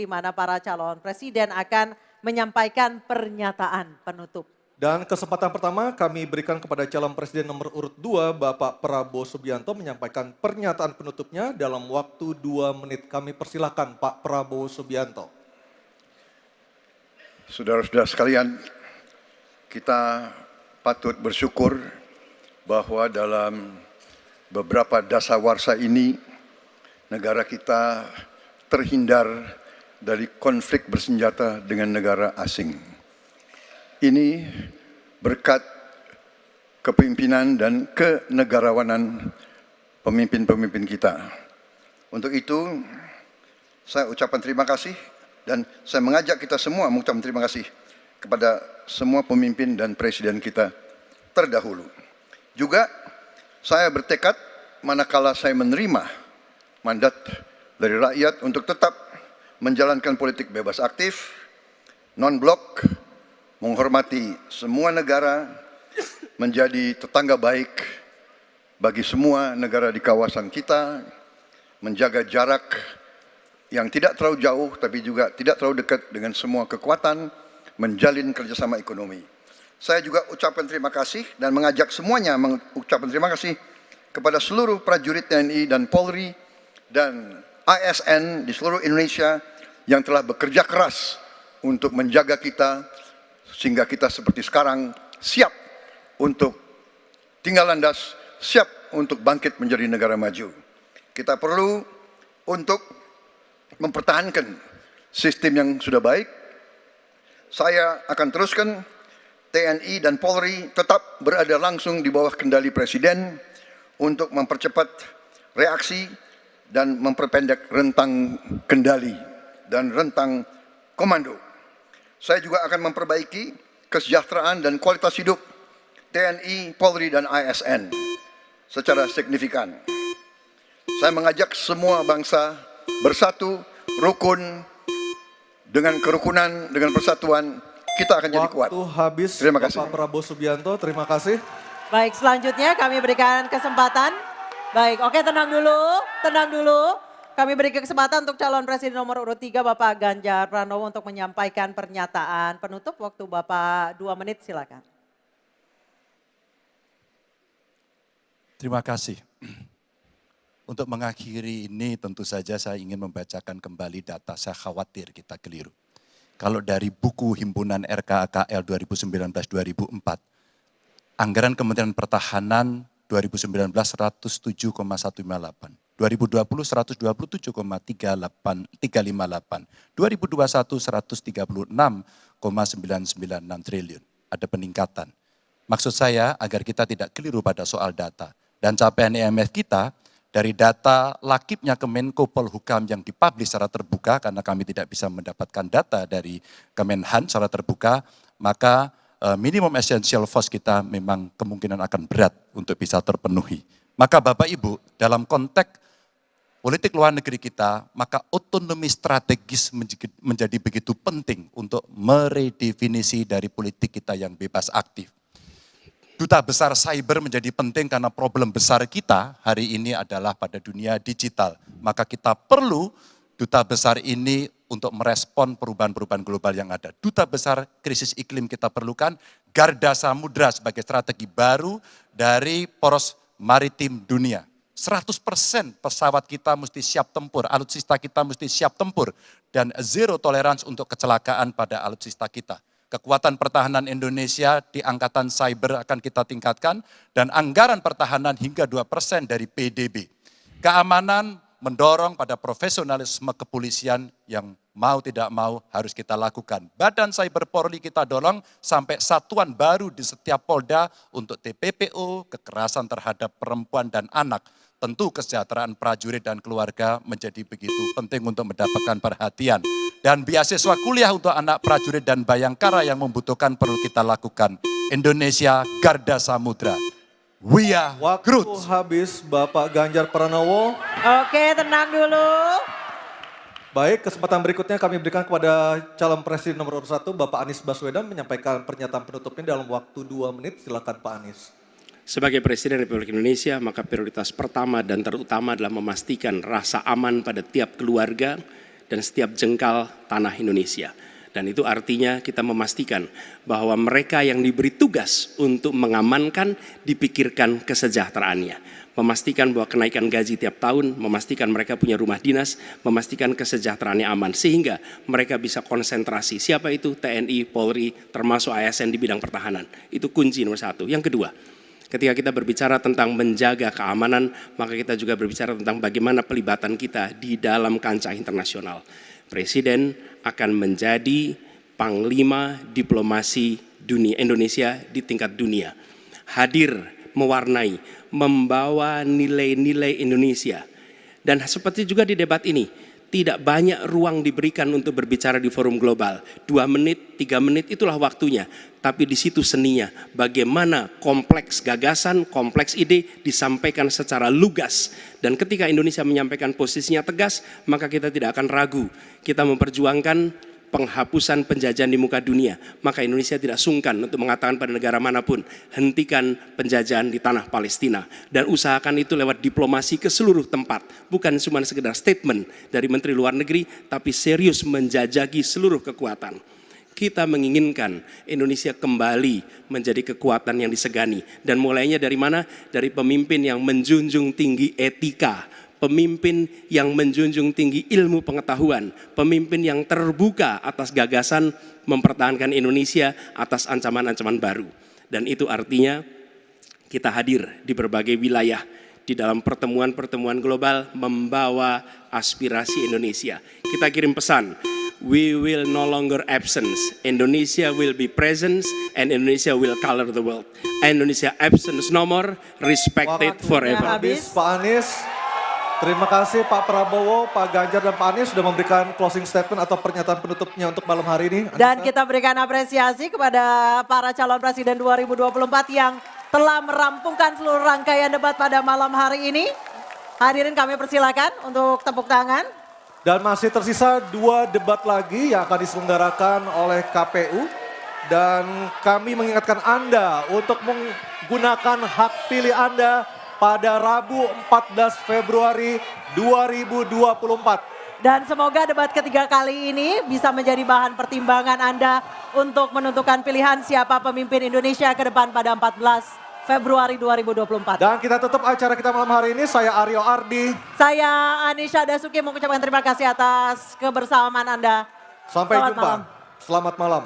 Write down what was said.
di mana para calon presiden akan menyampaikan pernyataan penutup. Dan kesempatan pertama kami berikan kepada calon presiden nomor urut 2, Bapak Prabowo Subianto menyampaikan pernyataan penutupnya dalam waktu 2 menit. Kami persilakan Pak Prabowo Subianto. Saudara-saudara sekalian, kita patut bersyukur bahwa dalam beberapa dasawarsa ini negara kita terhindar dari konflik bersenjata dengan negara asing. Ini berkat kepemimpinan dan kenegarawanan pemimpin-pemimpin kita. Untuk itu, saya ucapkan terima kasih dan saya mengajak kita semua mengucapkan terima kasih kepada semua pemimpin dan presiden kita terdahulu. Juga saya bertekad manakala saya menerima mandat dari rakyat untuk tetap menjalankan politik bebas aktif, non-blok, menghormati semua negara, menjadi tetangga baik bagi semua negara di kawasan kita, menjaga jarak yang tidak terlalu jauh tapi juga tidak terlalu dekat dengan semua kekuatan, menjalin kerjasama ekonomi. Saya juga ucapkan terima kasih dan mengajak semuanya mengucapkan terima kasih kepada seluruh prajurit TNI dan Polri dan ASN di seluruh Indonesia yang telah bekerja keras untuk menjaga kita sehingga kita seperti sekarang siap untuk tinggal landas, siap untuk bangkit menjadi negara maju. Kita perlu untuk mempertahankan sistem yang sudah baik. Saya akan teruskan TNI dan Polri tetap berada langsung di bawah kendali Presiden untuk mempercepat reaksi dan memperpendek rentang kendali dan rentang komando. Saya juga akan memperbaiki kesejahteraan dan kualitas hidup TNI, Polri, dan ASN secara signifikan. Saya mengajak semua bangsa bersatu, rukun, dengan kerukunan, dengan persatuan, kita akan jadi kuat. Waktu habis, terima kasih. Bapak Prabowo Subianto, terima kasih. Baik, selanjutnya kami berikan kesempatan. Baik, oke, tenang dulu, tenang dulu. Kami beri kesempatan untuk calon presiden nomor urut 3 Bapak Ganjar Pranowo untuk menyampaikan pernyataan penutup. Waktu Bapak 2 menit, silakan. Terima kasih. Untuk mengakhiri ini tentu saja saya ingin membacakan kembali data, saya khawatir kita keliru. Kalau dari buku Himpunan RKAKL 2019-2004, anggaran Kementerian Pertahanan 2019 107,158. 2020 127,358, 2021 136,996 triliun. Ada peningkatan. Maksud saya agar kita tidak keliru pada soal data. Dan capaian IMF kita dari data lakibnya Kemenko Polhukam yang dipublish secara terbuka, karena kami tidak bisa mendapatkan data dari Kemenhan secara terbuka, maka minimum essential force kita memang kemungkinan akan berat untuk bisa terpenuhi. Maka Bapak Ibu dalam konteks politik luar negeri kita, maka otonomi strategis menjadi begitu penting untuk meredefinisi dari politik kita yang bebas aktif. Duta besar cyber menjadi penting karena problem besar kita hari ini adalah pada dunia digital. Maka kita perlu duta besar ini untuk merespon perubahan-perubahan global yang ada. Duta besar krisis iklim kita perlukan, garda samudra sebagai strategi baru dari poros maritim dunia. 100% pesawat kita mesti siap tempur, alutsista kita mesti siap tempur, dan zero tolerance untuk kecelakaan pada alutsista kita. Kekuatan pertahanan Indonesia di angkatan cyber akan kita tingkatkan, dan anggaran pertahanan hingga 2% dari PDB. Keamanan mendorong pada profesionalisme kepolisian yang mau tidak mau harus kita lakukan. Badan Cyber Polri kita dorong sampai satuan baru di setiap Polda untuk TPPO, kekerasan terhadap perempuan dan anak. Tentu kesejahteraan prajurit dan keluarga menjadi begitu penting untuk mendapatkan perhatian. Dan beasiswa kuliah untuk anak prajurit dan bayangkara yang membutuhkan perlu kita lakukan. Indonesia Garda Samudra. We are Waktu Groot. habis Bapak Ganjar Pranowo. Oke, tenang dulu. Baik, kesempatan berikutnya kami berikan kepada calon presiden nomor 1 Bapak Anies Baswedan menyampaikan pernyataan penutupnya dalam waktu 2 menit. Silakan Pak Anies. Sebagai Presiden Republik Indonesia, maka prioritas pertama dan terutama adalah memastikan rasa aman pada tiap keluarga dan setiap jengkal tanah Indonesia. Dan itu artinya kita memastikan bahwa mereka yang diberi tugas untuk mengamankan dipikirkan kesejahteraannya. Memastikan bahwa kenaikan gaji tiap tahun, memastikan mereka punya rumah dinas, memastikan kesejahteraannya aman. Sehingga mereka bisa konsentrasi. Siapa itu? TNI, Polri, termasuk ASN di bidang pertahanan. Itu kunci nomor satu. Yang kedua, ketika kita berbicara tentang menjaga keamanan, maka kita juga berbicara tentang bagaimana pelibatan kita di dalam kancah internasional. Presiden akan menjadi panglima diplomasi dunia Indonesia di tingkat dunia. Hadir, mewarnai, membawa nilai-nilai Indonesia. Dan seperti juga di debat ini, tidak banyak ruang diberikan untuk berbicara di forum global. 2 menit, 3 menit itulah waktunya. Tapi di situ seninya, bagaimana kompleks gagasan, kompleks ide disampaikan secara lugas. Dan ketika Indonesia menyampaikan posisinya tegas, maka kita tidak akan ragu. Kita memperjuangkan penghapusan penjajahan di muka dunia. Maka Indonesia tidak sungkan untuk mengatakan pada negara manapun, hentikan penjajahan di tanah Palestina. Dan usahakan itu lewat diplomasi ke seluruh tempat. Bukan cuma sekedar statement dari Menteri Luar Negeri, tapi serius menjajaki seluruh kekuatan. Kita menginginkan Indonesia kembali menjadi kekuatan yang disegani. Dan mulainya dari mana? Dari pemimpin yang menjunjung tinggi etika, pemimpin yang menjunjung tinggi ilmu pengetahuan, pemimpin yang terbuka atas gagasan mempertahankan Indonesia atas ancaman-ancaman baru. Dan itu artinya kita hadir di berbagai wilayah di dalam pertemuan-pertemuan global membawa aspirasi Indonesia. Kita kirim pesan, we will no longer absence. Indonesia will be presence and Indonesia will color the world. Indonesia absence no more, respected forever. Habis, Pak Anies. Terima kasih Pak Prabowo, Pak Ganjar, dan Pak Anies sudah memberikan closing statement atau pernyataan penutupnya untuk malam hari ini. Dan kita berikan apresiasi kepada para calon presiden 2024 yang telah merampungkan seluruh rangkaian debat pada malam hari ini. Hadirin kami persilakan untuk tepuk tangan. Dan masih tersisa 2 debat lagi yang akan diselenggarakan oleh KPU. Dan kami mengingatkan Anda untuk menggunakan hak pilih Anda pada Rabu 14 Februari 2024. Dan semoga debat ketiga kali ini bisa menjadi bahan pertimbangan Anda untuk menentukan pilihan siapa pemimpin Indonesia ke depan pada 14 Februari 2024. Dan kita tutup acara kita malam hari ini. Saya Aryo Ardi. Saya Anisha Dasuki mengucapkan terima kasih atas kebersamaan Anda. Sampai Selamat jumpa. malam. Selamat malam.